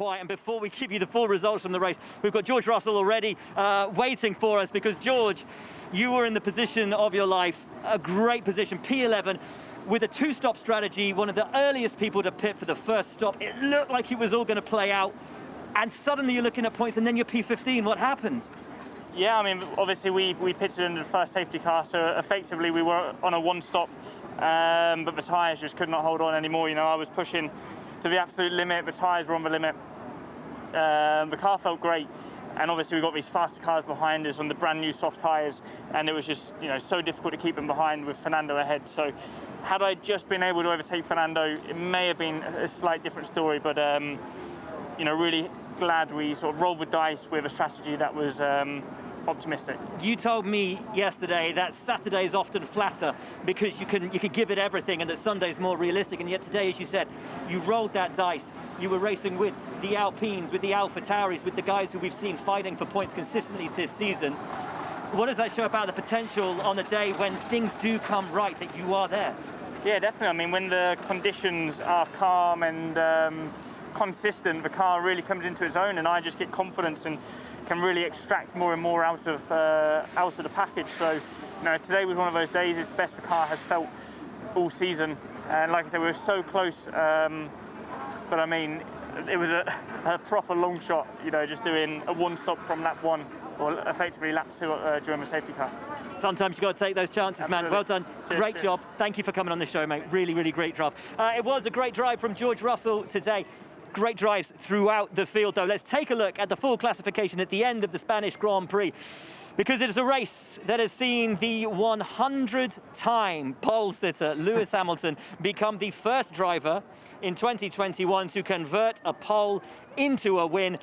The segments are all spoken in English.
quiet, and before we give you the full results from the race, we've got George Russell already waiting for us, because George, you were in the position of your life, a great position, P11, with a two-stop strategy, one of the earliest people to pit for the first stop. It looked like it was all going to play out, and suddenly you're looking at points, and then you're P15. What happened? Yeah, I mean, obviously we pitted into the first safety car, so effectively we were on a one-stop, but the tyres just could not hold on anymore. You know, I was pushing to the absolute limit, the tyres were on the limit. The car felt great, and obviously we got these faster cars behind us on the brand new soft tyres, and it was just, you know, so difficult to keep them behind with Fernando ahead. So had I just been able to overtake Fernando, it may have been a slight different story, but you know, really glad we sort of rolled the dice with a strategy that was optimistic. You told me yesterday that Saturday's often flatter because you can give it everything, and that Sunday's more realistic, and yet today, as you said, you rolled that dice. You were racing with the Alpines, with the Alpha Tauris, with the guys who we've seen fighting for points consistently this season. What does that show about the potential on a day when things do come right, that you are there? Yeah, definitely. I mean, when the conditions are calm and consistent, the car really comes into its own, and I just get confidence and can really extract more and more out of the package. So, you know, today was one of those days. It's the best the car has felt all season, and like I said, we were so close. But I mean, it was a proper long shot. You know, just doing a one-stop from lap 1, or effectively lap 2 during the safety car. Sometimes you've got to take those chances, Absolutely. man. Well done. Great job. Thank you for coming on the show, mate. Really, really great drive. It was a great drive from George Russell today. Great drives throughout the field, though. Let's take a look at the full classification at the end of the Spanish Grand Prix, because it is a race that has seen the 100-time pole sitter Lewis Hamilton become the first driver in 2021 to convert a pole into a win.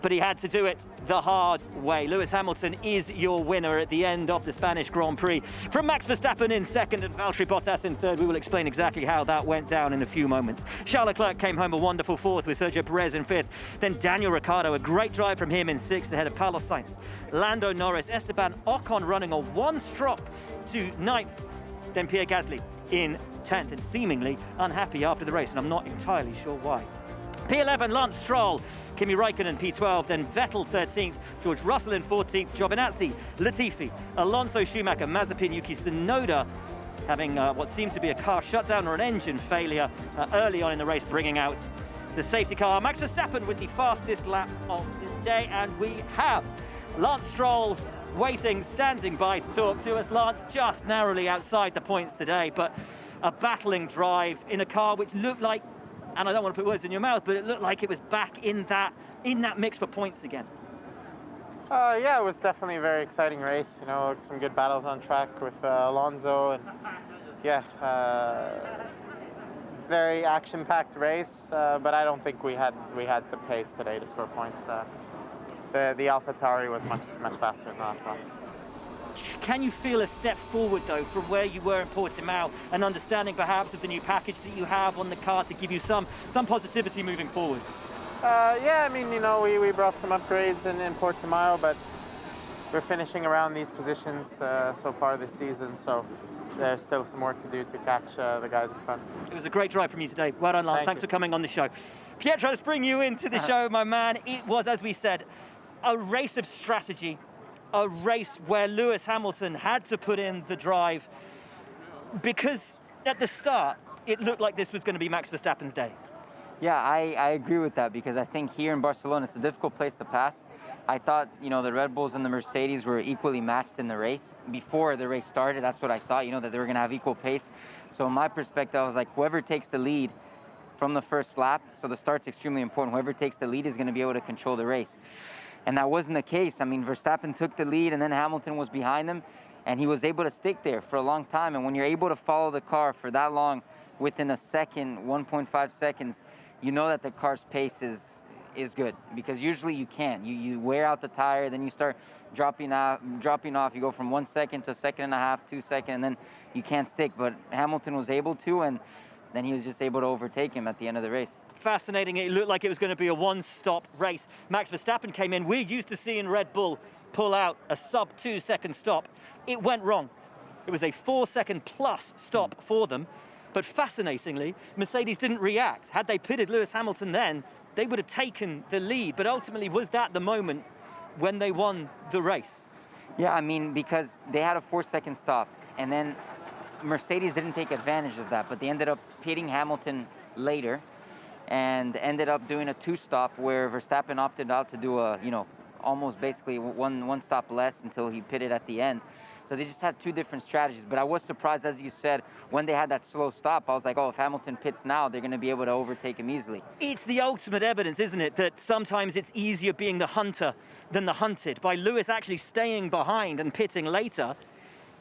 But he had to do it the hard way. Lewis Hamilton is your winner at the end of the Spanish Grand Prix. From Max Verstappen in second and Valtteri Bottas in third, we will explain exactly how that went down in a few moments. Charles Leclerc came home a wonderful fourth with Sergio Perez in fifth. Then Daniel Ricciardo, a great drive from him in sixth, ahead of Carlos Sainz. Lando Norris, Esteban Ocon running a one-stop to ninth. Then Pierre Gasly in 10th, and seemingly unhappy after the race, and I'm not entirely sure why. P11, Lance Stroll, Kimi Räikkönen P12, then Vettel 13th, George Russell in 14th, Giovinazzi, Latifi, Alonso, Schumacher, Mazepin, Yuki Tsunoda, having what seemed to be a car shutdown or an engine failure early on in the race, bringing out the safety car. Max Verstappen with the fastest lap of the day, and we have Lance Stroll waiting, standing by to talk to us. Lance, just narrowly outside the points today, but a battling drive in a car which looked like, and I don't want to put words in your mouth, but it looked like it was back in that mix for points again. Yeah, it was definitely a very exciting race. You know, some good battles on track with Alonso, and yeah, very action-packed race. But I don't think we had the pace today to score points. The AlphaTauri was much faster than the last laps. Can you feel a step forward, though, from where you were in Portimao, and understanding perhaps of the new package that you have on the car to give you some positivity moving forward? Yeah, I mean, you know, we brought some upgrades in Portimao, but we're finishing around these positions so far this season, so there's still some work to do to catch the guys in front. It was a great drive from you today. Well done, Lance. Thanks for coming on the show. Pietro, let's bring you into the show, my man. It was, as we said, a race of strategy. A race where Lewis Hamilton had to put in the drive, because at the start, it looked like this was going to be Max Verstappen's day. Yeah, I agree with that, because I think here in Barcelona, it's a difficult place to pass. I thought, you know, the Red Bulls and the Mercedes were equally matched in the race. Before the race started, that's what I thought, you know, that they were going to have equal pace. So in my perspective, I was like, whoever takes the lead from the first lap, so the start's extremely important, whoever takes the lead is going to be able to control the race. And that wasn't the case. I mean, Verstappen took the lead, and then Hamilton was behind him, and he was able to stick there for a long time. And when you're able to follow the car for that long, within a second, 1.5 seconds, you know that the car's pace is good, because usually you can't. You wear out the tire, then you start dropping off. You go from 1 second to a second and a half, 2 seconds, and then you can't stick. But Hamilton was able to, and then he was just able to overtake him at the end of the race. Fascinating. It looked like it was going to be a one-stop race. Max Verstappen came in. We're used to seeing Red Bull pull out a sub-2 second stop. It went wrong. It was a 4 second plus stop for them. But fascinatingly, Mercedes didn't react. Had they pitted Lewis Hamilton then, they would have taken the lead. But ultimately, was that the moment when they won the race? Yeah, I mean, because they had a 4-second stop, and then Mercedes didn't take advantage of that, but they ended up pitting Hamilton later and ended up doing a 2-stop where Verstappen opted out to do a, almost basically one stop less until he pitted at the end. So they just had two different strategies. But I was surprised, as you said, when they had that slow stop. I was like, oh, if Hamilton pits now, they're going to be able to overtake him easily. It's the ultimate evidence, isn't it, that sometimes it's easier being the hunter than the hunted. By Lewis actually staying behind and pitting later,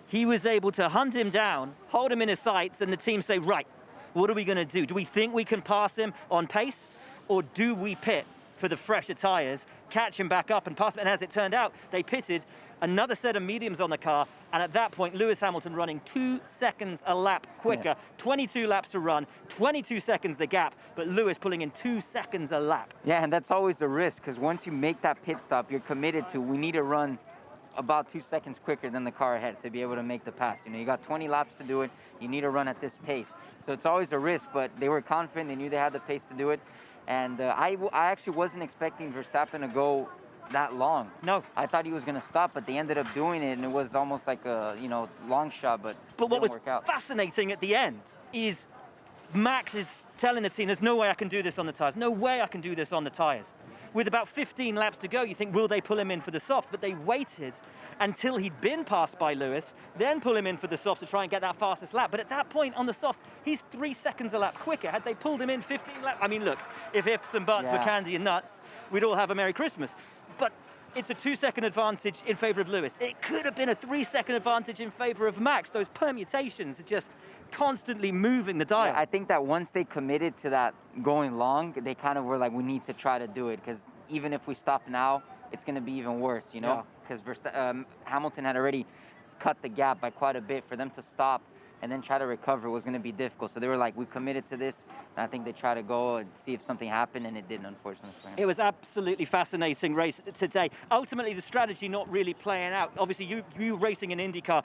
he was able to hunt him down, hold him in his sights, and the team say, right, what are we going to do? Do we think we can pass him on pace, or do we pit for the fresher tyres, catch him back up and pass him? And as it turned out, they pitted, another set of mediums on the car, and at that point, Lewis Hamilton running 2 seconds a lap quicker, Yeah. 22 laps to run, 22 seconds the gap, but Lewis pulling in 2 seconds a lap. Yeah, and that's always a risk, because once you make that pit stop, you're committed to, we need to run about 2 seconds quicker than the car ahead to be able to make the pass. You got 20 laps to do it. You need to run at this pace. So it's always a risk, but they were confident. They knew they had the pace to do it. And I actually wasn't expecting Verstappen to go that long. No. I thought he was going to stop, but they ended up doing it, and it was almost like a, long shot, but But what didn't was work out. fascinating at the end is Max is telling the team, there's no way I can do this on the tyres. No way I can do this on the tyres. With about 15 laps to go, you think, will they pull him in for the softs? But they waited until he'd been passed by Lewis, then pull him in for the softs to try and get that fastest lap. But at that point on the softs, he's 3 seconds a lap quicker. Had they pulled him in 15 laps, I mean, look, if ifs and buts were Yeah. candy and nuts, we'd all have a Merry Christmas. But it's a 2-second advantage in favor of Lewis. It could have been a 3-second advantage in favor of Max. Those permutations are just constantly moving the dial. Yeah, I think that once they committed to that going long, they kind of were like, we need to try to do it, because even if we stop now, it's going to be even worse, Yeah. because Hamilton had already cut the gap by quite a bit. For them to stop and then try to recover was going to be difficult. So they were like, we committed to this, and I think they tried to go and see if something happened, and it didn't, unfortunately for him. It was absolutely fascinating race today. Ultimately, the strategy not really playing out. Obviously, you racing in IndyCar.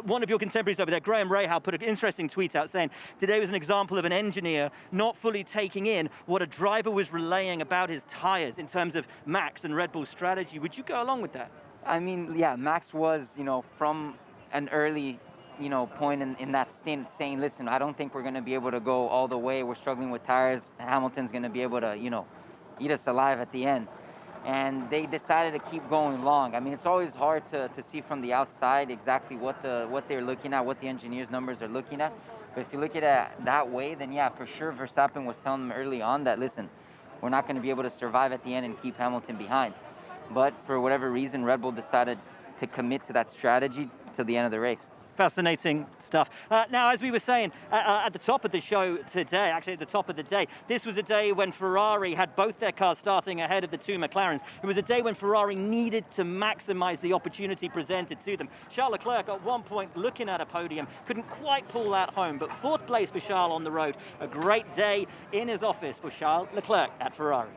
One of your contemporaries over there, Graham Rahal, put an interesting tweet out saying, today was an example of an engineer not fully taking in what a driver was relaying about his tyres in terms of Max and Red Bull's strategy. Would you go along with that? I mean, yeah, Max was, from an early, point in that stint saying, listen, I don't think we're going to be able to go all the way. We're struggling with tires. Hamilton's going to be able to, eat us alive at the end. And they decided to keep going long. I mean, it's always hard to see from the outside exactly what they're looking at, what the engineers' numbers are looking at. But if you look at it that way, then yeah, for sure, Verstappen was telling them early on that, listen, we're not going to be able to survive at the end and keep Hamilton behind. But for whatever reason, Red Bull decided to commit to that strategy to the end of the race. Fascinating stuff. Now, as we were saying at the top of the show today, actually at the top of the day, this was a day when Ferrari had both their cars starting ahead of the two McLarens. It was a day when Ferrari needed to maximize the opportunity presented to them. Charles Leclerc at one point looking at a podium, couldn't quite pull that home, but 4th place for Charles on the road. A great day in his office for Charles Leclerc at Ferrari.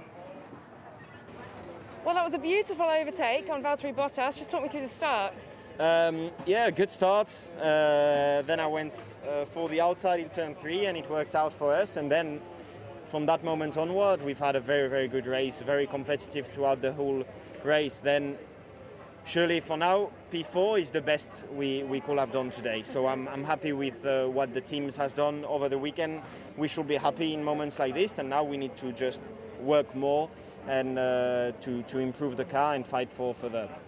Well, that was a beautiful overtake on Valtteri Bottas. Just talk me through the start. Yeah, good start. Then I went for the outside in turn 3 and it worked out for us. And then from that moment onward, we've had a very, very good race, very competitive throughout the whole race. Then surely for now, P4 is the best we could have done today. So I'm happy with what the teams has done over the weekend. We should be happy in moments like this, and now we need to just work more and to improve the car and fight for that.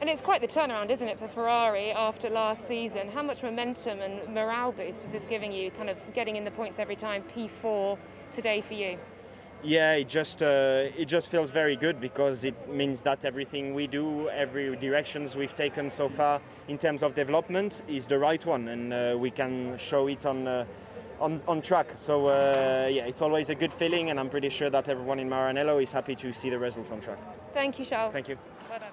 And it's quite the turnaround, isn't it, for Ferrari after last season? How much momentum and morale boost is this giving you, kind of getting in the points every time, P4 today for you? Yeah, it just feels very good, because it means that everything we do, every directions we've taken so far in terms of development is the right one, and we can show it on track. So yeah, it's always a good feeling, and I'm pretty sure that everyone in Maranello is happy to see the results on track. Thank you, Charles. Thank you. Well done.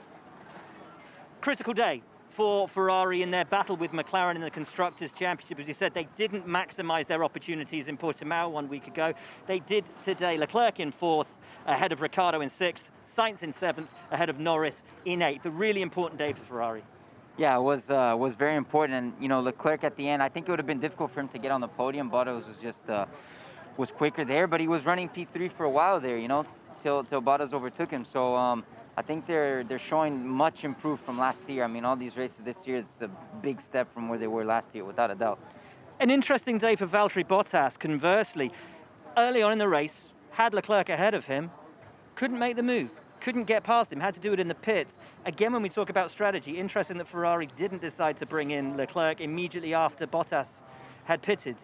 Critical day for Ferrari in their battle with McLaren in the Constructors' Championship. As you said, they didn't maximise their opportunities in Portimao 1 week ago. They did today. Leclerc in 4th, ahead of Ricciardo in 6th. Sainz in 7th, ahead of Norris in 8th. A really important day for Ferrari. Yeah, it was very important. And, Leclerc at the end, I think it would have been difficult for him to get on the podium. Bottas was just was quicker there, but he was running P3 for a while there, you know, till Bottas overtook him. So I think they're showing much improved from last year. I mean, all these races this year, it's a big step from where they were last year, without a doubt. An interesting day for Valtteri Bottas, conversely. Early on in the race, had Leclerc ahead of him, couldn't make the move, couldn't get past him, had to do it in the pits. Again, when we talk about strategy, interesting that Ferrari didn't decide to bring in Leclerc immediately after Bottas had pitted.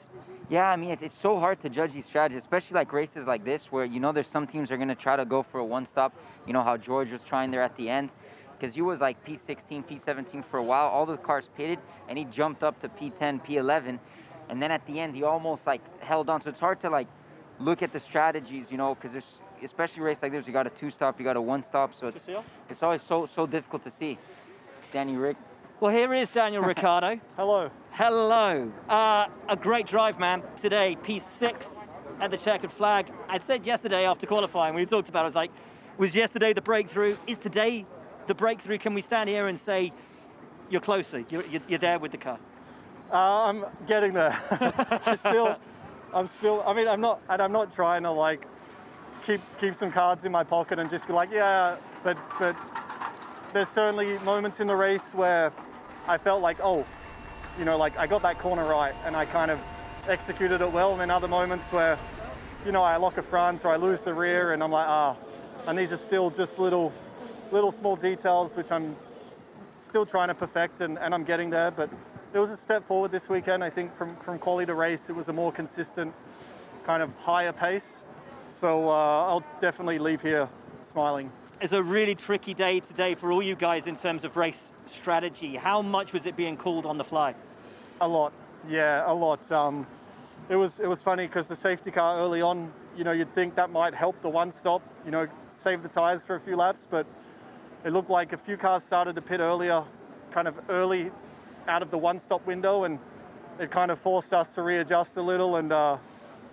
Yeah, I mean, it's so hard to judge these strategies, especially like races like this where, you know, there's some teams that are going to try to go for a one-stop. You know how George was trying there at the end, because he was like P16, P17 for a while. All the cars pitted, and he jumped up to P10, P11. And then at the end, he almost like held on. So it's hard to like look at the strategies, you know, because there's, especially race like this, you got a two-stop, you got a one-stop. So it's always so difficult to see. Danny Rick. Well, here is Daniel Ricciardo. Hello. Hello. A great drive, man. Today, P6 at the checkered flag. I said yesterday after qualifying, we talked about it, I was like, was yesterday the breakthrough? Is today the breakthrough? Can we stand here and say you're closer, you're there with the car? I'm getting there. I'm not trying to like keep some cards in my pocket and just be like, yeah, but there's certainly moments in the race where I felt like, oh, you know, like I got that corner right and I kind of executed it well. And then other moments where, you know, I lock a front or I lose the rear and I'm like, and these are still just little small details which I'm still trying to perfect and I'm getting there. But it was a step forward this weekend. I think from quali to race, it was a more consistent kind of higher pace. So I'll definitely leave here smiling. It's a really tricky day today for all you guys in terms of race strategy. How much was it being called on the fly? A lot, yeah, a lot. It was funny because the safety car early on, you know, you'd think that might help the one stop, you know, save the tires for a few laps, but it looked like a few cars started to pit earlier, kind of early out of the one stop window, and it kind of forced us to readjust a little. And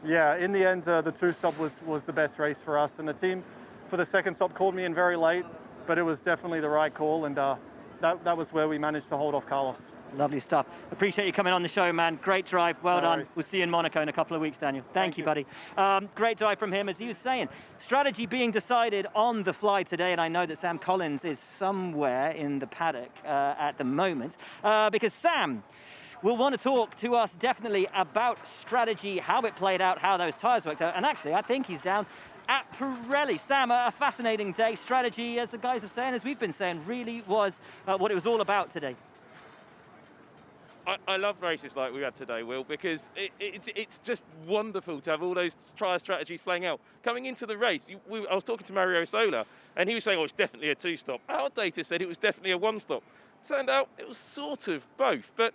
yeah, in the end, the two stop was the best race for us, and the team for the second stop called me in very late, but it was definitely the right call, and that was where we managed to hold off Carlos. Lovely stuff. Appreciate you coming on the show, man. Great drive. Well done. Worries. We'll see you in Monaco in a couple of weeks, Daniel. Thank you, buddy. Great drive from him. As he was saying, strategy being decided on the fly today, and I know that Sam Collins is somewhere in the paddock at the moment, because Sam will want to talk to us definitely about strategy, how it played out, how those tires worked out, and actually I think he's down at Pirelli. Sam, a fascinating day. Strategy, as the guys are saying, as we've been saying, really was what it was all about today. I love races like we had today, Will, because it's just wonderful to have all those trial strategies playing out. Coming into the race, I was talking to Mario Sola, and he was saying, oh, it's definitely a two-stop. Our data said it was definitely a one-stop. Turned out it was sort of both. But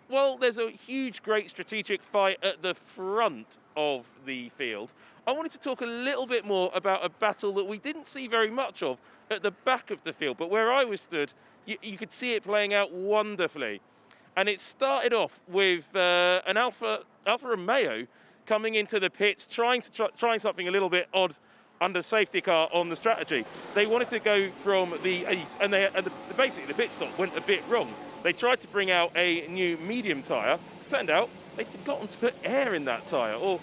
while there's a huge, great strategic fight at the front of the field, I wanted to talk a little bit more about a battle that we didn't see very much of at the back of the field. But where I was stood, you could see it playing out wonderfully. And it started off with an Alfa Romeo coming into the pits, trying something a little bit odd under safety car on the strategy. They wanted to go from the east, and basically the pit stop went a bit wrong. They tried to bring out a new medium tyre. Turned out they'd forgotten to put air in that tyre, or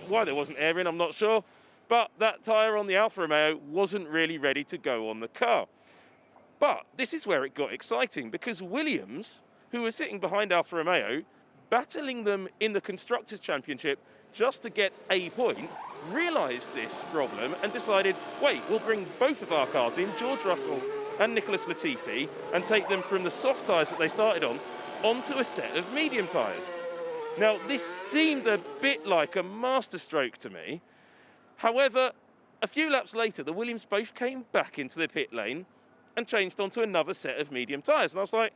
why there wasn't air in, I'm not sure. But that tyre on the Alfa Romeo wasn't really ready to go on the car. But this is where it got exciting, because Williams, who were sitting behind Alfa Romeo, battling them in the Constructors' Championship just to get a point, realised this problem and decided, wait, we'll bring both of our cars in, George Russell and Nicholas Latifi, and take them from the soft tyres that they started on onto a set of medium tyres. Now, this seemed a bit like a masterstroke to me. However, a few laps later, the Williams both came back into the pit lane and changed onto another set of medium tyres. And I was like,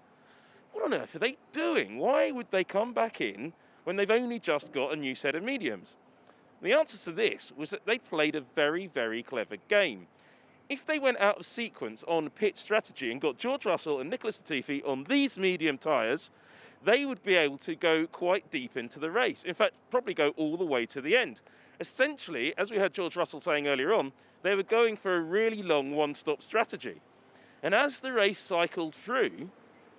what on earth are they doing? Why would they come back in when they've only just got a new set of mediums? And the answer to this was that they played a very, very clever game. If they went out of sequence on pit strategy and got George Russell and Nicholas Latifi on these medium tyres, they would be able to go quite deep into the race. In fact, probably go all the way to the end. Essentially, as we heard George Russell saying earlier on, they were going for a really long one-stop strategy. And as the race cycled through,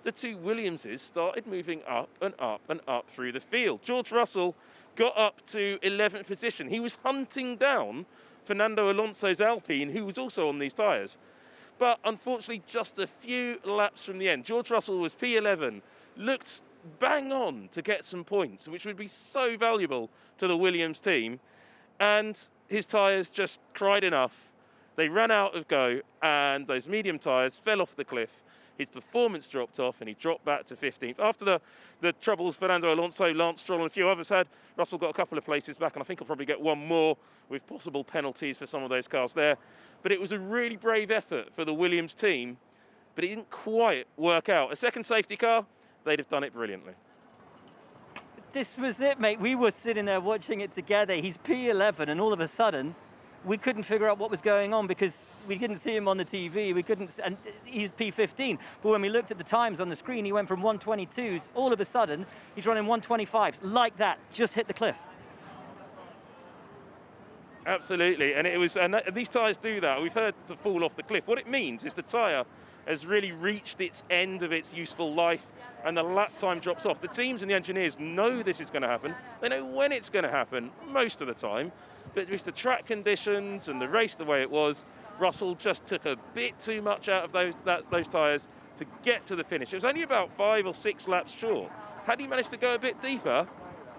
the two Williamses started moving up and up and up through the field. George Russell got up to 11th position. He was hunting down Fernando Alonso's Alpine, who was also on these tyres. But unfortunately, just a few laps from the end. George Russell was P11, looked bang on to get some points, which would be so valuable to the Williams team. And his tyres just cried enough. They ran out of go, and those medium tyres fell off the cliff. His performance dropped off, and he dropped back to 15th. After the troubles Fernando Alonso, Lance Stroll, and a few others had, Russell got a couple of places back, and I think he'll probably get one more with possible penalties for some of those cars there. But it was a really brave effort for the Williams team, but it didn't quite work out. A second safety car, they'd have done it brilliantly. This was it, mate. We were sitting there watching it together. He's P11, and all of a sudden, we couldn't figure out what was going on because we didn't see him on the TV. And he's P15. But when we looked at the times on the screen, he went from 122s. All of a sudden, he's running 125s like that. Just hit the cliff. Absolutely, and these tyres do that. We've heard the fall off the cliff. What it means is the tyre has really reached its end of its useful life, and the lap time drops off. The teams and the engineers know this is going to happen. They know when it's going to happen most of the time, but with the track conditions and the race the way it was, Russell just took a bit too much out of those tyres to get to the finish. It was only about 5 or 6 laps short. Had he managed to go a bit deeper,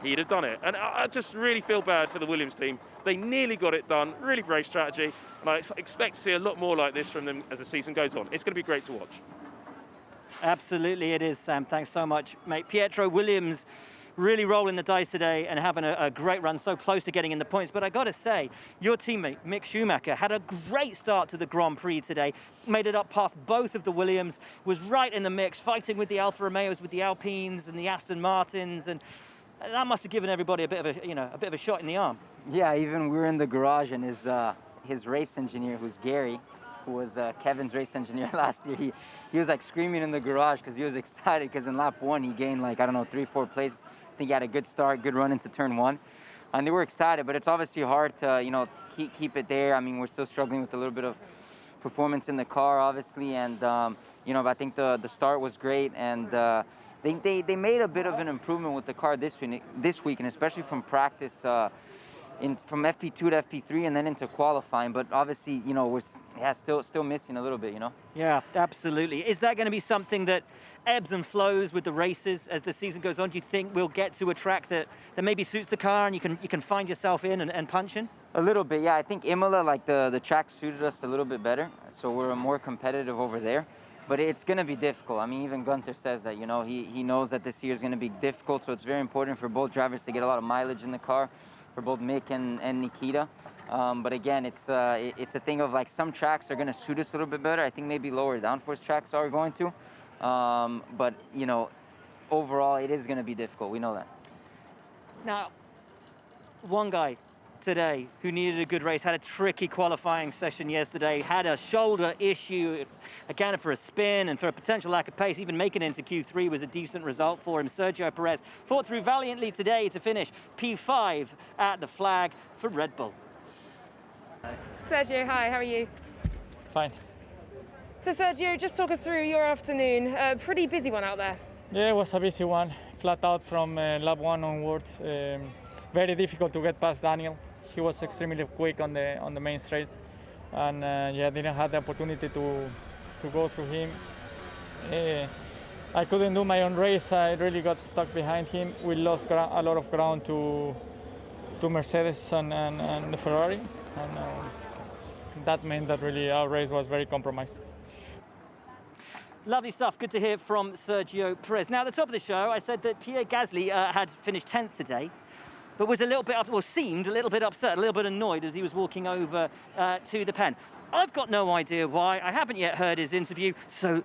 he'd have done it. And I just really feel bad for the Williams team. They nearly got it done. Really brave strategy. And I expect to see a lot more like this from them as the season goes on. It's going to be great to watch. Absolutely it is, Sam. Thanks so much, mate. Pietro Williams really rolling the dice today and having a great run, so close to getting in the points. But I got to say, your teammate, Mick Schumacher, had a great start to the Grand Prix today, made it up past both of the Williams, was right in the mix, fighting with the Alfa Romeos, with the Alpines and the Aston Martins, and that must have given everybody a bit of a shot in the arm. Yeah, even we were in the garage, and his race engineer, who's Gary, who was Kevin's race engineer last year, he was like screaming in the garage because he was excited because in lap 1 he gained like, I don't know, 3-4 places. I think he had a good start, good run into turn 1. And they were excited, but it's obviously hard to, keep it there. I mean, we're still struggling with a little bit of performance in the car, obviously, and, but I think the start was great, and they made a bit of an improvement with the car this week, and especially from practice, from FP2 to FP3 and then into qualifying. But obviously, we're still missing a little bit, Yeah, absolutely. Is that going to be something that ebbs and flows with the races as the season goes on? Do you think we'll get to a track that maybe suits the car and you can find yourself in and punch in? A little bit, yeah. I think Imola, like the track suited us a little bit better, so we're more competitive over there. But it's going to be difficult. I mean, even Gunther says that, he knows that this year is going to be difficult, so it's very important for both drivers to get a lot of mileage in the car, for both Mick and Nikita. But again, it's a thing of like some tracks are going to suit us a little bit better. I think maybe lower downforce tracks are going to. But, overall, it is going to be difficult. We know that. Now, one guy today who needed a good race, had a tricky qualifying session yesterday, had a shoulder issue, accounted for a spin and for a potential lack of pace. Even making it into Q3 was a decent result for him. Sergio Perez fought through valiantly today to finish P5 at the flag for Red Bull. Sergio, hi, how are you? Fine. So Sergio, just talk us through your afternoon. Pretty busy one out there. Yeah, it was a busy one. Flat out from lap 1 onwards. Very difficult to get past Daniel. He was extremely quick on the main straight, and didn't have the opportunity to go through him. I couldn't do my own race. I really got stuck behind him. We lost a lot of ground to Mercedes and the Ferrari, and that meant that really our race was very compromised. Lovely stuff. Good to hear from Sergio Perez. Now, at the top of the show, I said that Pierre Gasly had finished 10th today, but was a little bit seemed a little bit upset, a little bit annoyed as he was walking over to the pen. I've got no idea why. I haven't yet heard his interview, so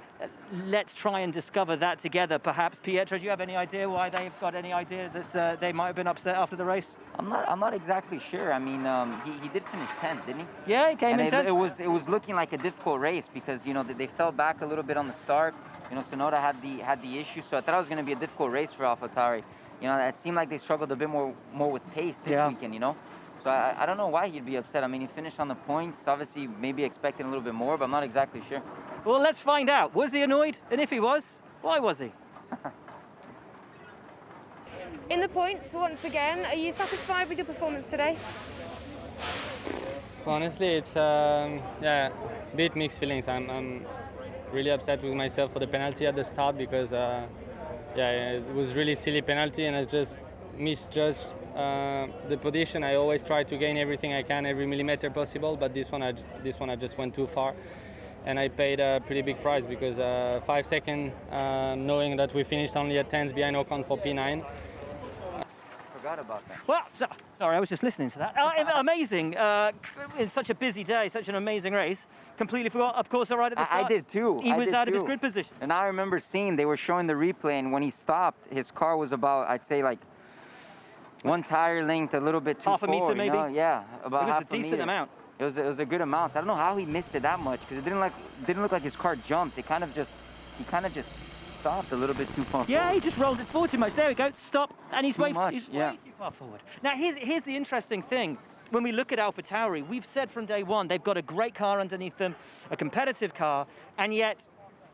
let's try and discover that together. Perhaps, Pietro, do you have any idea why they've got any idea that they might have been upset after the race? I'm not exactly sure. I mean, he did finish 10th, didn't he? Yeah, he came in 10th. It was looking like a difficult race because they fell back a little bit on the start. Sonoda had the issue, so I thought it was going to be a difficult race for AlphaTauri. It seemed like they struggled a bit more with pace this weekend. So I don't know why he'd be upset. I mean, he finished on the points, obviously maybe expecting a little bit more, but I'm not exactly sure. Well, let's find out. Was he annoyed? And if he was, Why was he? In the points, once again, are you satisfied with your performance today? Honestly, it's a bit mixed feelings. I'm really upset with myself for the penalty at the start because it was really silly penalty and I just misjudged the position. I always try to gain everything I can, every millimeter possible, but this one I just went too far, and I paid a pretty big price because 5 seconds, knowing that we finished only at 10s behind Ocon for P9. Forgot about that. Well, sorry, I was just listening to that. Amazing. It's such a busy day, such an amazing race. Completely forgot, of course, right at the start. I did too. He was out of his grid position. And I remember seeing, they were showing the replay, and when he stopped, his car was about, I'd say like one tire length, a little bit too half a forward, meter maybe? You know? Yeah, about half a meter. It was a decent amount. It was a good amount. I don't know how he missed it that much, because it didn't look like his car jumped. He kind of just stopped a little bit too far Yeah, forward. he just rolled it forward too much. There we go. Stop. And he's way much, yeah. way too far forward. Now, here's the interesting thing. When we look at AlphaTauri, we've said from day one, they've got a great car underneath them, a competitive car, and yet,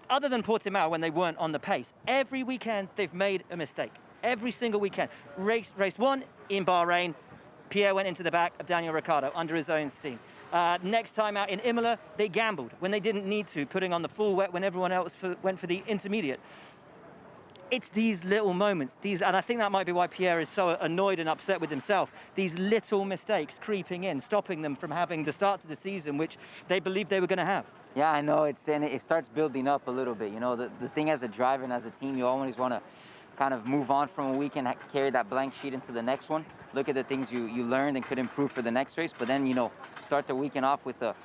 other than Portimao when they weren't on the pace, every weekend they've made a mistake. Every single weekend. Race 1 in Bahrain, Pierre went into the back of Daniel Ricciardo under his own steam. Next time out in Imola, they gambled when they didn't need to, putting on the full wet when everyone else went for the intermediate. It's these little moments, and I think that might be why Pierre is so annoyed and upset with himself. These little mistakes creeping in, stopping them from having the start to the season, which they believed they were going to have. Yeah, I know. It starts building up a little bit. You know, the thing as a driver and as a team, you always want to kind of move on from a week and carry that blank sheet into the next one. Look at the things you learned and could improve for the next race, but then, you know, start the weekend off with a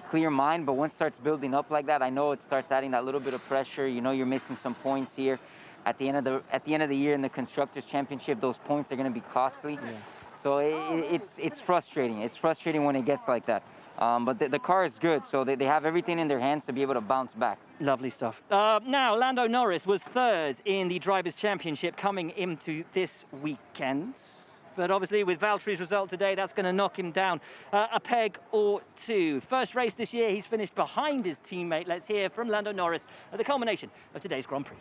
clear mind. But once it starts building up like that, I know it starts adding that little bit of pressure. You know, you're missing some points here. At the end of the year in the Constructors' Championship, those points are going to be costly. Yeah. So it's frustrating. It's frustrating when it gets like that. But the car is good, so they have everything in their hands to be able to bounce back. Lovely stuff. Now, Lando Norris was third in the Drivers' Championship coming into this weekend. But obviously, with Valtteri's result today, that's going to knock him down a peg or two. First race this year, he's finished behind his teammate. Let's hear from Lando Norris at the culmination of today's Grand Prix.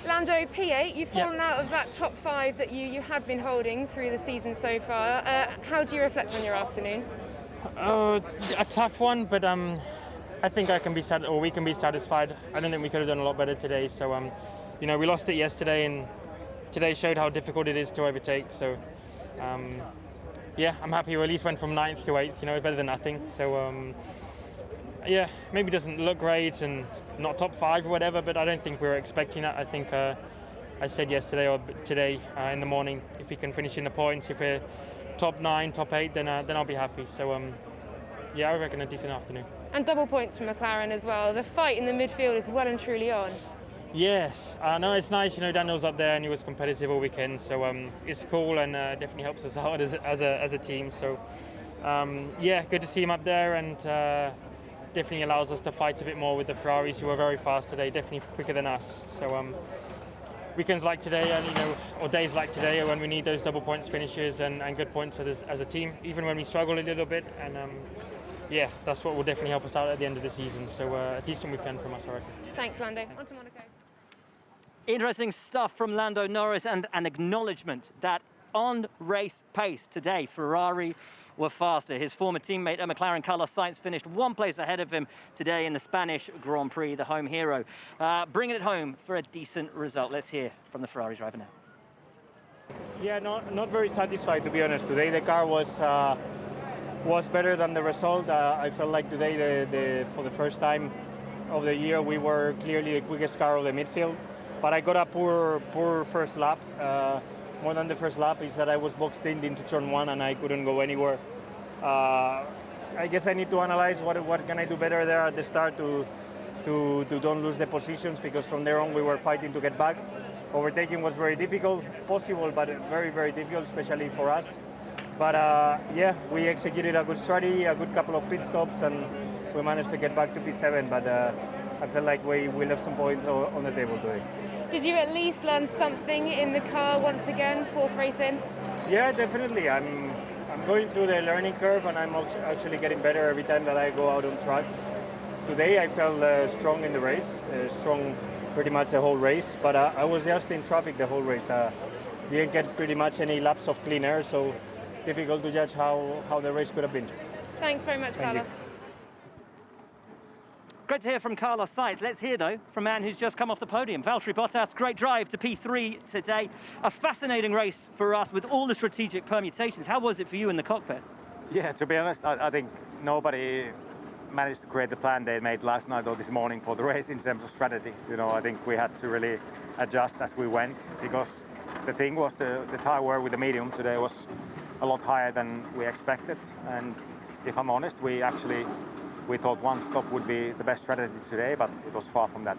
Lando, P8, you've fallen out of that top 5 that you had been holding through the season so far. How do you reflect on your afternoon? A tough one, but I think we can be satisfied. I don't think we could have done a lot better today. So, you know, we lost it yesterday, and today showed how difficult it is to overtake. So, yeah, I'm happy we at least went from 9th to 8th. You know, better than nothing. So, yeah, maybe it doesn't look great and not top 5 or whatever, but I don't think we were expecting that. I think I said yesterday or today in the morning, if we can finish in the points, if we're top 9, top 8, then I'll be happy. So, yeah, I reckon a decent afternoon. And double points from McLaren as well. The fight in the midfield is well and truly on. Yes, no, it's nice. You know, Daniel's up there and he was competitive all weekend, so it's cool and definitely helps us out as a team. So, yeah, good to see him up there, and definitely allows us to fight a bit more with the Ferraris, who are very fast today, definitely quicker than us. So weekends like today, and or days like today, are when we need those double points finishes and good points as a team, even when we struggle a little bit. And yeah, that's what will definitely help us out at the end of the season. So a decent weekend from us, I reckon. Thanks, Lando. On to Monaco. Interesting stuff from Lando Norris, and an acknowledgement that on race pace today, Ferrari were faster. His former teammate at McLaren, Carlos Sainz, finished 1 place ahead of him today in the Spanish Grand Prix, the home hero. Bringing it home for a decent result. Let's hear from the Ferrari driver now. Yeah, not very satisfied, to be honest. Today the car was better than the result. I felt like today, for the first time of the year, we were clearly the quickest car of the midfield. But I got a poor first lap. More than the first lap is that I was boxed in into turn 1 and I couldn't go anywhere. I guess I need to analyze what can I do better there at the start to don't lose the positions, because from there on we were fighting to get back. Overtaking was very difficult, possible, but very, very difficult, especially for us. But yeah, we executed a good strategy, a good couple of pit stops, and we managed to get back to P7. But I felt like we left some points on the table today. Did you at least learn something in the car once again, 4th race in? Yeah, definitely. I'm going through the learning curve, and I'm actually getting better every time that I go out on track. today I felt strong in the race, strong pretty much the whole race, but I was just in traffic the whole race. Didn't get pretty much any laps of clean air, so difficult to judge how the race could have been. Thanks very much, Carlos. Great to hear from Carlos Sainz. Let's hear, though, from a man who's just come off the podium. Valtteri Bottas, great drive to P3 today. A fascinating race for us with all the strategic permutations. How was it for you in the cockpit? Yeah, to be honest, I think nobody managed to create the plan they made last night or this morning for the race in terms of strategy. You know, I think we had to really adjust as we went, because the thing was the tire wear with the medium today was a lot higher than we expected. And if I'm honest, we thought one stop would be the best strategy today, but it was far from that.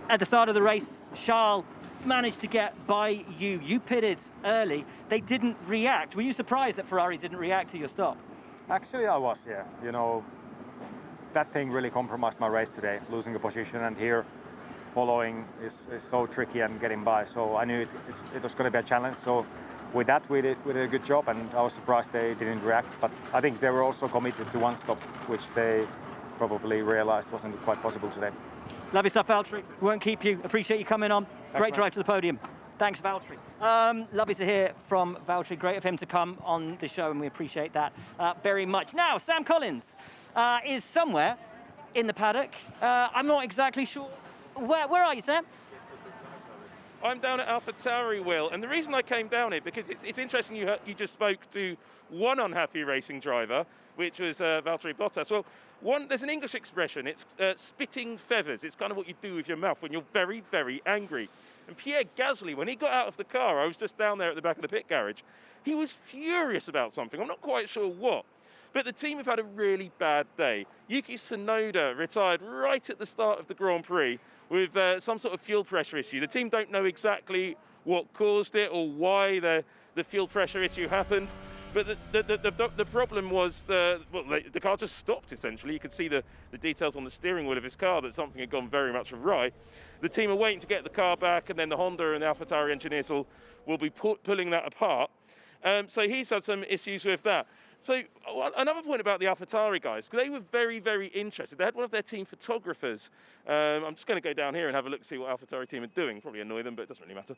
At the start of the race, Charles managed to get by you. You pitted early. They didn't react. Were you surprised that Ferrari didn't react to your stop? Actually, I was, yeah. You know, that thing really compromised my race today, losing a position, and here following is so tricky and getting by. So I knew it was going to be a challenge. So with that, we did a good job, and I was surprised they didn't react. But I think they were also committed to one stop, which they probably realized wasn't quite possible today. Lovely stuff, Valtteri. We won't keep you. Appreciate you coming on. Thanks, Great mate. drive to the podium. Thanks, Valtteri. Lovely to hear from Valtteri. Great of him to come on the show, and we appreciate that very much. Now, Sam Collins is somewhere in the paddock. I'm not exactly sure. Where are you, Sam? I'm down at AlphaTauri, Will, and the reason I came down here, because it's interesting you just spoke to one unhappy racing driver, which was Valtteri Bottas. Well, there's an English expression, it's spitting feathers. It's kind of what you do with your mouth when you're very, very angry. And Pierre Gasly, when he got out of the car, I was just down there at the back of the pit garage, he was furious about something. I'm not quite sure what. But the team have had a really bad day. Yuki Tsunoda retired right at the start of the Grand Prix with some sort of fuel pressure issue. The team don't know exactly what caused it or why the fuel pressure issue happened. But the problem was the car just stopped, essentially. You could see the details on the steering wheel of his car that something had gone very much awry. The team are waiting to get the car back, and then the Honda and the AlphaTauri engineers will be pulling that apart. So he's had some issues with that. So another point about the AlphaTauri guys, because they were very, very interested. They had one of their team photographers. I'm just going to go down here and have a look, see what AlphaTauri team are doing. Probably annoy them, but it doesn't really matter.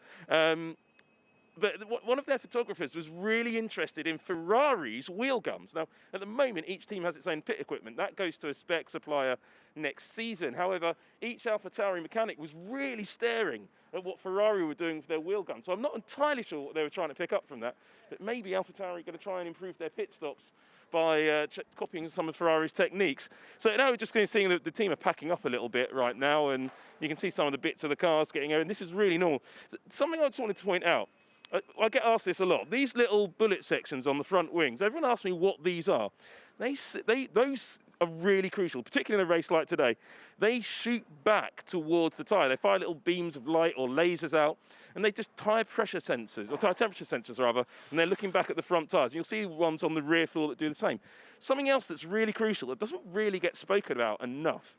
But one of their photographers was really interested in Ferrari's wheel gums. Now, at the moment, each team has its own pit equipment. That goes to a spec supplier next season. However, each AlphaTauri mechanic was really staring at what Ferrari were doing with their wheel guns. So I'm not entirely sure what they were trying to pick up from that. But maybe AlphaTauri are going to try and improve their pit stops by copying some of Ferrari's techniques. So now we're just going to see that the team are packing up a little bit right now, and you can see some of the bits of the cars getting over. And this is really normal. Something I just wanted to point out. I get asked this a lot. These little bullet sections on the front wings, everyone asks me what these are. Those are really crucial, particularly in a race like today. They shoot back towards the tyre. They fire little beams of light or lasers out, and they just tyre pressure sensors, or tyre temperature sensors rather, and they're looking back at the front tyres. You'll see ones on the rear floor that do the same. Something else that's really crucial that doesn't really get spoken about enough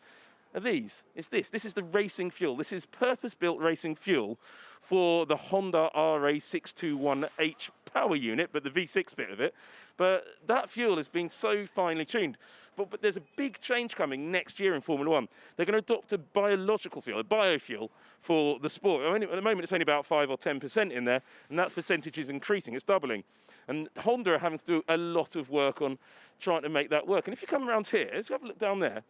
are these. It's this. This is the racing fuel. This is purpose-built racing fuel for the Honda RA621H power unit, but the V6 bit of it. But that fuel has been so finely tuned. But there's a big change coming next year in Formula One. They're going to adopt a biological fuel, a biofuel for the sport. I mean, at the moment, it's only about 5 or 10% in there, and that percentage is increasing. It's doubling. And Honda are having to do a lot of work on trying to make that work. And if you come around here, let's have a look down there.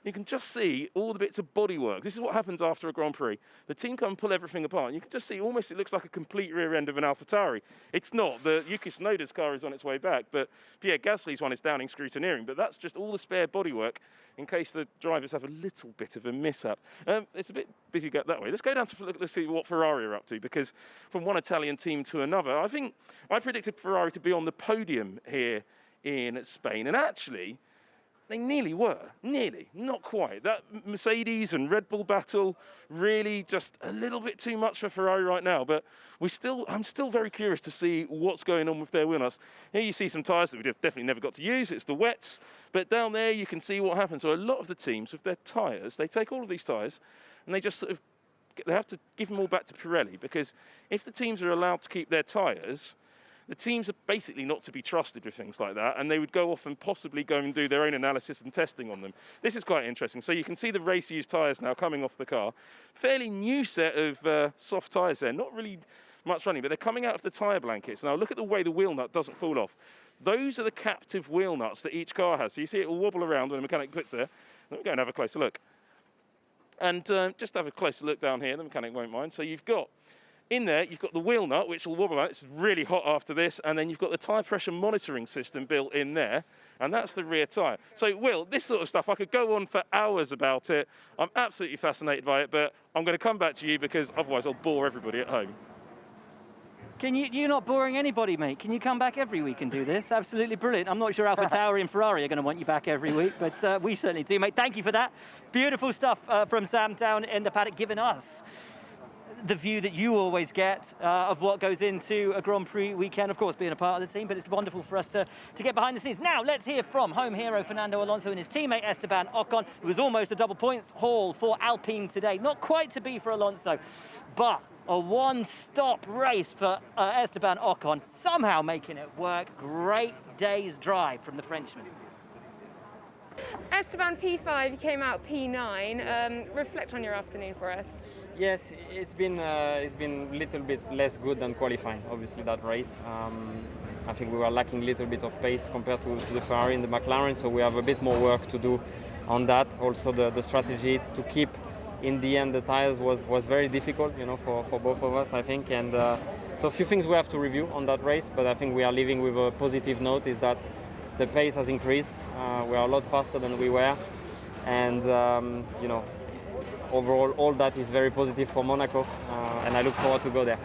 You can just see all the bits of bodywork. This is what happens after a Grand Prix. The team come and pull everything apart. And you can just see almost it looks like a complete rear end of an AlphaTauri. It's not. The Yuki Tsunoda's car is on its way back, but Pierre Gasly's one is downing scrutineering. But that's just all the spare bodywork in case the drivers have a little bit of a mishap. It's a bit busy to get that way. Let's go down to let's see what Ferrari are up to, because from one Italian team to another, I think I predicted Ferrari to be on the podium here in Spain, and actually, they nearly were. Nearly. Not quite. That Mercedes and Red Bull battle, really just a little bit too much for Ferrari right now. But I'm still very curious to see what's going on with their wheel nuts. Here you see some tyres that we've definitely never got to use. It's the wets. But down there you can see what happens. So a lot of the teams with their tyres, they take all of these tyres and they just sort of, they have to give them all back to Pirelli, because if the teams are allowed to keep their tyres, The teams are basically not to be trusted with things like that, and they would go off and possibly go and do their own analysis and testing on them. This is quite interesting. So you can see the race-used tyres now coming off the car. Fairly new set of soft tyres there, not really much running, but they're coming out of the tyre blankets. Now look at the way the wheel nut doesn't fall off. Those are the captive wheel nuts that each car has. So you see it will wobble around when the mechanic puts it. Let me go and have a closer look. And just have a closer look down here, the mechanic won't mind. So you've got, in there, you've got the wheel nut, which will wobble around. It's really hot after this. And then you've got the tyre pressure monitoring system built in there. And that's the rear tyre. So, Will, this sort of stuff, I could go on for hours about it. I'm absolutely fascinated by it, but I'm going to come back to you because otherwise I'll bore everybody at home. You're not boring anybody, mate. Can you come back every week and do this? Absolutely brilliant. I'm not sure AlphaTauri and Ferrari are going to want you back every week, but we certainly do, mate. Thank you for that. Beautiful stuff from Sam down in the paddock, giving us the view that you always get of what goes into a Grand Prix weekend, of course, being a part of the team, but it's wonderful for us to get behind the scenes. Now, let's hear from home hero Fernando Alonso and his teammate Esteban Ocon. It was almost a double points haul for Alpine today. Not quite to be for Alonso, but a one-stop race for Esteban Ocon, somehow making it work. Great day's drive from the Frenchman. Esteban, P5, you came out P9. Reflect on your afternoon for us. Yes, it's been a little bit less good than qualifying, obviously, that race. I think we were lacking a little bit of pace compared to the Ferrari and the McLaren, so we have a bit more work to do on that. Also, the strategy to keep, in the end, the tires was very difficult, for both of us, I think. And so a few things we have to review on that race, but I think we are leaving with a positive note, is that the pace has increased. We are a lot faster than we were. And, overall, all that is very positive for Monaco, and I look forward to go there.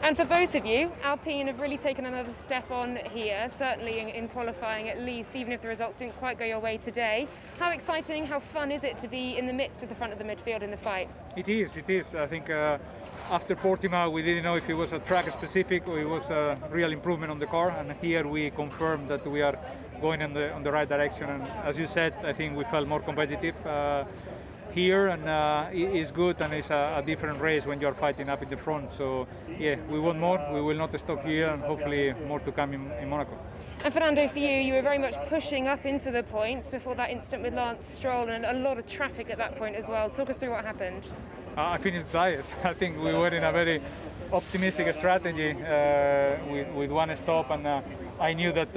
And for both of you, Alpine have really taken another step on here, certainly in qualifying at least, even if the results didn't quite go your way today. How exciting, how fun is it to be in the midst of the front of the midfield in the fight? It is. I think after Portimao we didn't know if it was a track specific or it was a real improvement on the car, and here we confirmed that we are going in the right direction. And as you said, I think we felt more competitive here, and it is good, and it's a different race when you're fighting up in the front. So yeah, we want more. We will not stop here, and hopefully more to come in Monaco. And Fernando, for you were very much pushing up into the points before that incident with Lance Stroll, and a lot of traffic at that point as well. Talk us through what happened. I finished highest. I think we were in a very optimistic strategy with one stop, and I knew that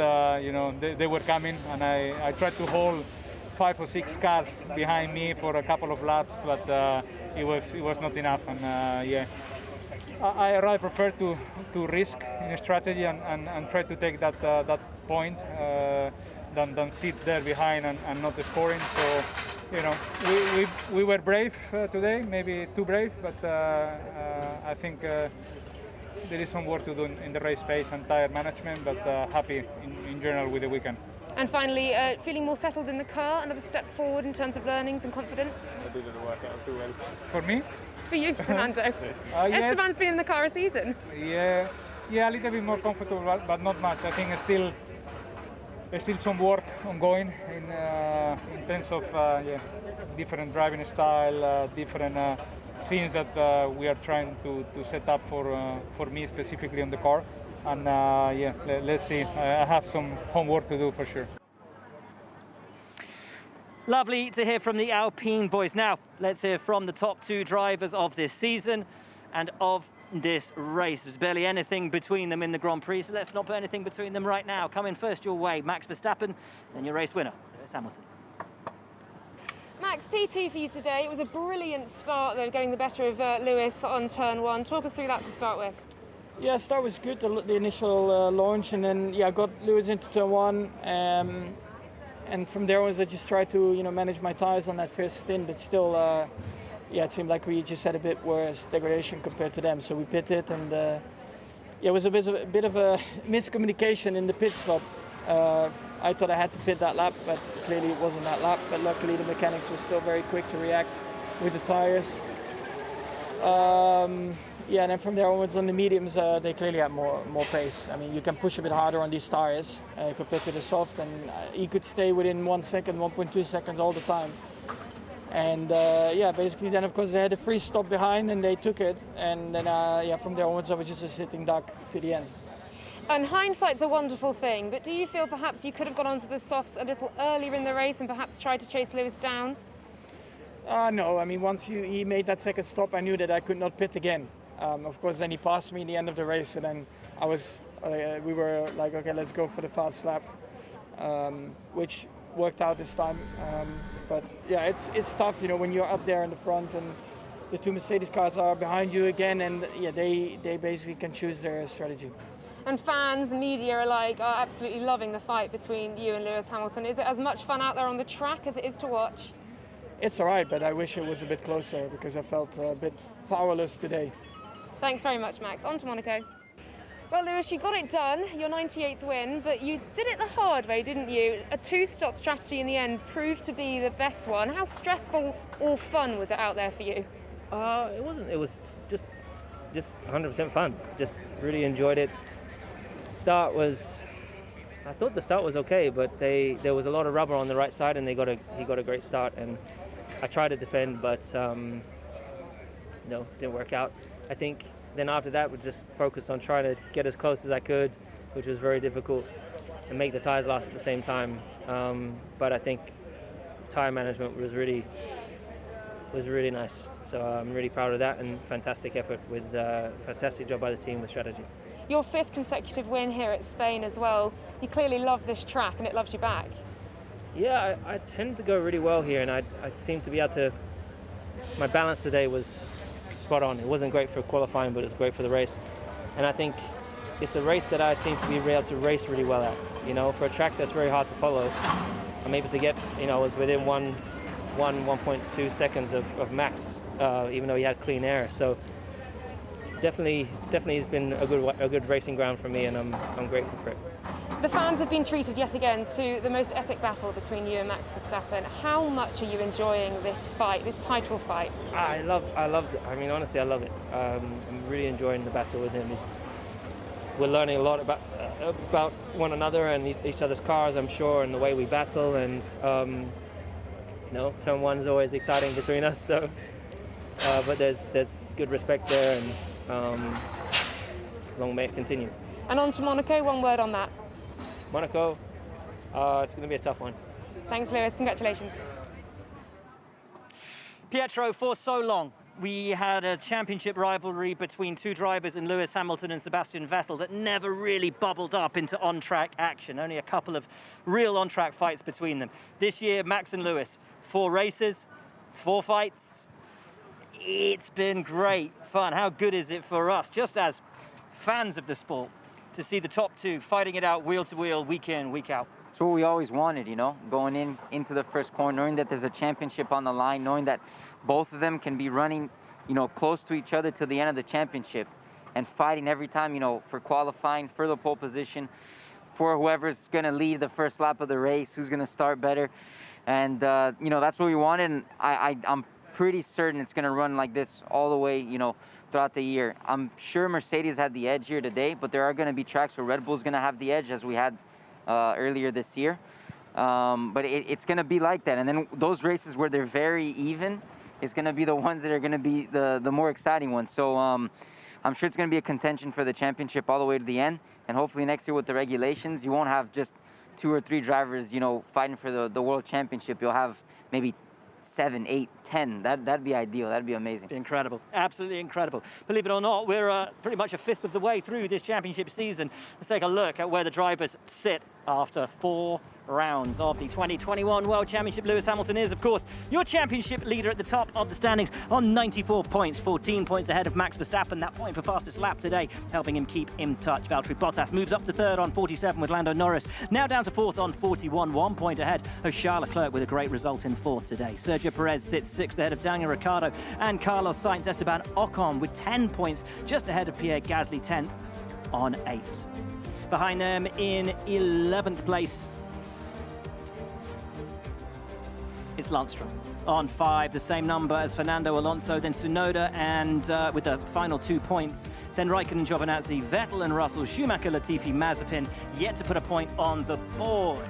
they were coming, and I tried to hold 5 or 6 cars behind me for a couple of laps, but it was not enough. And yeah, I rather prefer to risk in a strategy and try to take that point than sit there behind and not scoring. So we were brave today, maybe too brave, but I think there is some work to do in the race pace and tire management, but happy in general with the weekend. And finally, feeling more settled in the car, another step forward in terms of learnings and confidence? I didn't work out too well. For me? For you, Fernando. Yes. Esteban's been in the car a season. Yeah, a little bit more comfortable, but not much. I think there's still some work ongoing in terms of different driving style, different things that we are trying to set up for me specifically on the car. And let's see. I have some homework to do for sure. Lovely to hear from the Alpine boys. Now, let's hear from the top 2 drivers of this season and of this race. There's barely anything between them in the Grand Prix, so let's not put anything between them right now. Coming first your way, Max Verstappen, then your race winner, Lewis Hamilton. Max, P2 for you today. It was a brilliant start, though, getting the better of Lewis on turn 1. Talk us through that to start with. Yeah, start was good, the initial launch, and then I got Lewis into turn 1, and from there on I just tried to manage my tires on that first stint, but still it seemed like we just had a bit worse degradation compared to them, so we pitted, and it was a bit of a miscommunication in the pit stop. I thought I had to pit that lap, but clearly it wasn't that lap, but luckily the mechanics were still very quick to react with the tires. And then from there onwards on the mediums, they clearly have more pace. I mean, you can push a bit harder on these tires compared to the soft, and he could stay within 1 second, 1.2 seconds all the time. And basically then of course they had a free stop behind and they took it, and then from there onwards I was just a sitting duck to the end. And hindsight's a wonderful thing, but do you feel perhaps you could have gone onto the softs a little earlier in the race and perhaps tried to chase Lewis down? No, I mean, once he made that second stop, I knew that I could not pit again. Of course, then he passed me in the end of the race, and then we were like, okay, let's go for the fast lap, which worked out this time. But yeah, it's tough, you know, when you're up there in the front and the two Mercedes cars are behind you again, and yeah, they basically can choose their strategy. And fans, media alike are absolutely loving the fight between you and Lewis Hamilton. Is it as much fun out there on the track as it is to watch? It's all right, but I wish it was a bit closer because I felt a bit powerless today. Thanks very much, Max. On to Monaco. Well, Lewis, you got it done, your 98th win, but you did it the hard way, didn't you? A two-stop strategy in the end proved to be the best one. How stressful or fun was it out there for you? It wasn't. It was just 100% fun. Just really enjoyed it. I thought the start was okay, but there was a lot of rubber on the right side, and he got a great start. And I tried to defend, but no, didn't work out. I think then after that, we just focused on trying to get as close as I could, which was very difficult, and make the tires last at the same time. But I think tire management was really nice. So I'm really proud of that, and fantastic effort with fantastic job by the team with strategy. Your 5th consecutive win here at Spain as well. You clearly love this track and it loves you back. Yeah, I tend to go really well here, and I seem to be able to. My balance today was spot on. It wasn't great for qualifying, but it was great for the race. And I think it's a race that I seem to be able to race really well at. You know, for a track that's very hard to follow, I'm able to get, you know, I was within 1.2 seconds of Max, even though he had clean air. So definitely has been a good racing ground for me, and I'm grateful for it. The fans have been treated yet again to the most epic battle between you and Max Verstappen. How much are you enjoying this fight, this title fight? I love it. I mean, honestly, I love it. I'm really enjoying the battle with him. We're learning a lot about one another and each other's cars, I'm sure, and the way we battle. And you know, turn one is always exciting between us. So, but there's good respect there, and long may it continue. And on to Monaco. One word on that. Monaco, it's going to be a tough one. Thanks, Lewis. Congratulations. Pietro, for so long, we had a championship rivalry between two drivers in Lewis Hamilton and Sebastian Vettel that never really bubbled up into on-track action. Only a couple of real on-track fights between them. This year, Max and Lewis, 4 races, 4 fights. It's been great fun. How good is it for us, just as fans of the sport, to see the top two fighting it out wheel to wheel, week in, week out? It's what we always wanted, you know, going into the first corner, knowing that there's a championship on the line, knowing that both of them can be running, you know, close to each other to the end of the championship, and fighting every time, you know, for qualifying, for the pole position, for whoever's going to lead the first lap of the race, who's going to start better. And, you know, that's what we wanted, and I'm pretty certain it's going to run like this all the way, you know, throughout the year. I'm sure Mercedes had the edge here today, but there are going to be tracks where Red Bull's going to have the edge, as we had earlier this year. But it's going to be like that. And then those races where they're very even is going to be the ones that are going to be the more exciting ones. So I'm sure it's going to be a contention for the championship all the way to the end. And hopefully next year with the regulations, you won't have just 2 or 3 drivers, you know, fighting for the world championship. You'll have maybe 7, 8, 10. That'd be ideal. That'd be amazing. Incredible. Absolutely incredible. Believe it or not, we're pretty much a 5th of the way through this championship season. Let's take a look at where the drivers sit after 4 rounds of the 2021 World Championship. Lewis Hamilton is, of course, your championship leader at the top of the standings on 94 points, 14 points ahead of Max Verstappen. That point for fastest lap today, helping him keep in touch. Valtteri Bottas moves up to 3rd on 47 with Lando Norris, now down to 4th on 41, 1 point ahead of Charles Leclerc with a great result in 4th today. Sergio Perez sits 6th ahead of Daniel Ricciardo and Carlos Sainz. Esteban Ocon with 10 points, just ahead of Pierre Gasly, 10th on 8. Behind them in 11th place, it's Lance Stroll. On 5, the same number as Fernando Alonso, then Tsunoda, and with the final 2 points, then Raikkonen, Giovinazzi, Vettel and Russell, Schumacher, Latifi, Mazepin, yet to put a point on the board.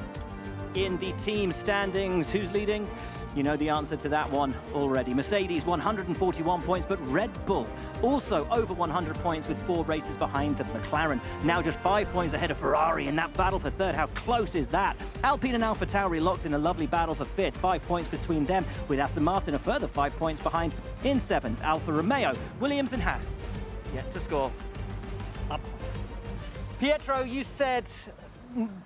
In the team standings, who's leading? You know the answer to that one already. Mercedes 141 points, but Red Bull also over 100 points with 4 races behind them. McLaren now just 5 points ahead of Ferrari in that battle for third. How close is that? Alpine and AlphaTauri locked in a lovely battle for fifth. 5 points between them, with Aston Martin a further 5 points behind in seventh. Alfa Romeo, Williams and Haas yet to score. Up. Pietro, you said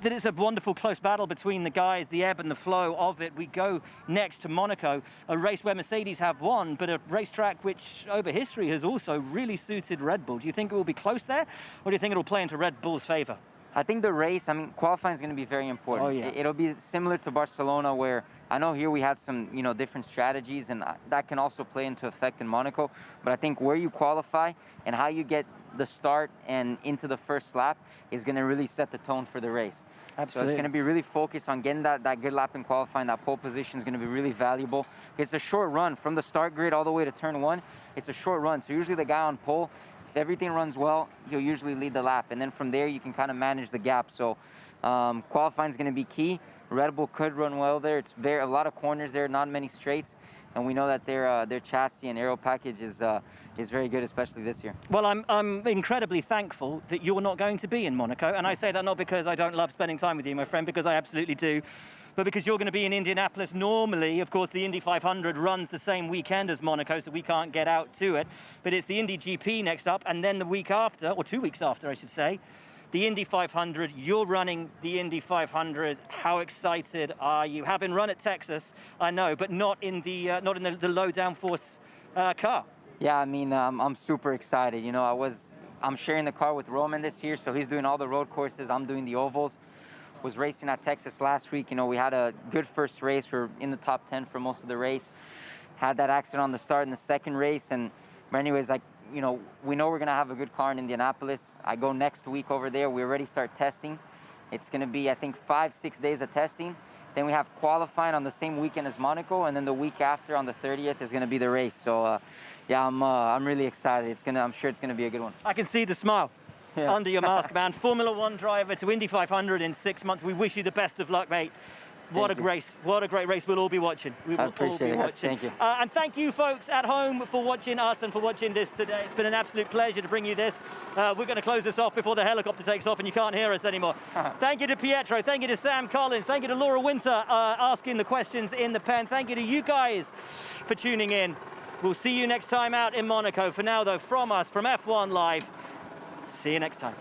that it's a wonderful close battle between the guys, the ebb and the flow of it. We go next to Monaco, a race where Mercedes have won, but a racetrack which over history has also really suited Red Bull. Do you think it will be close there, or do you think it'll play into Red Bull's favor? I think the race, qualifying is going to be very important. Oh, yeah. It'll be similar to Barcelona, where I know here we had some, different strategies, and that can also play into effect in Monaco. But I think where you qualify and how you get the start and into the first lap is going to really set the tone for the race. Absolutely. So it's going to be really focused on getting that good lap in qualifying. That pole position is going to be really valuable. It's a short run from the start grid all the way to turn 1. It's a short run. So usually the guy on pole, if everything runs well, he'll usually lead the lap. And then from there, you can kind of manage the gap. So qualifying is going to be key. Red Bull could run well there. It's a lot of corners there, not many straights. And we know that their chassis and aero package is very good, especially this year. Well, I'm incredibly thankful that you're not going to be in Monaco. And I say that not because I don't love spending time with you, my friend, because I absolutely do, but because you're going to be in Indianapolis. Normally, of course, the Indy 500 runs the same weekend as Monaco, so we can't get out to it. But it's the Indy GP next up, and then the week after, or 2 weeks after, I should say, the Indy 500. You're running the Indy 500. How excited are you? Having run at Texas, I know, but not in the low downforce car. Yeah, I'm super excited. I'm sharing the car with Roman this year, so he's doing all the road courses. I'm doing the ovals. Was racing at Texas last week. We had a good first race. We're in the top 10 for most of the race. Had that accident on the start in the second race, but anyways, we know we're going to have a good car in Indianapolis. I go next week over there. We already start testing. It's going to be, I think, 5-6 days of testing. Then we have qualifying on the same weekend as Monaco, and then the week after, on the 30th, is going to be the race. So, yeah, I'm really excited. I'm sure it's going to be a good one. I can see the smile under your mask, man. Formula One driver to Indy 500 in 6 months. We wish you the best of luck, mate. What a race. What a great race. We'll all be watching. We will all be watching. Thank you. And thank you, folks at home, for watching us and for watching this today. It's been an absolute pleasure to bring you this. We're going to close this off before the helicopter takes off and you can't hear us anymore. Thank you to Pietro. Thank you to Sam Collins. Thank you to Laura Winter asking the questions in the pen. Thank you to you guys for tuning in. We'll see you next time out in Monaco. For now, though, from us, from F1 Live, see you next time.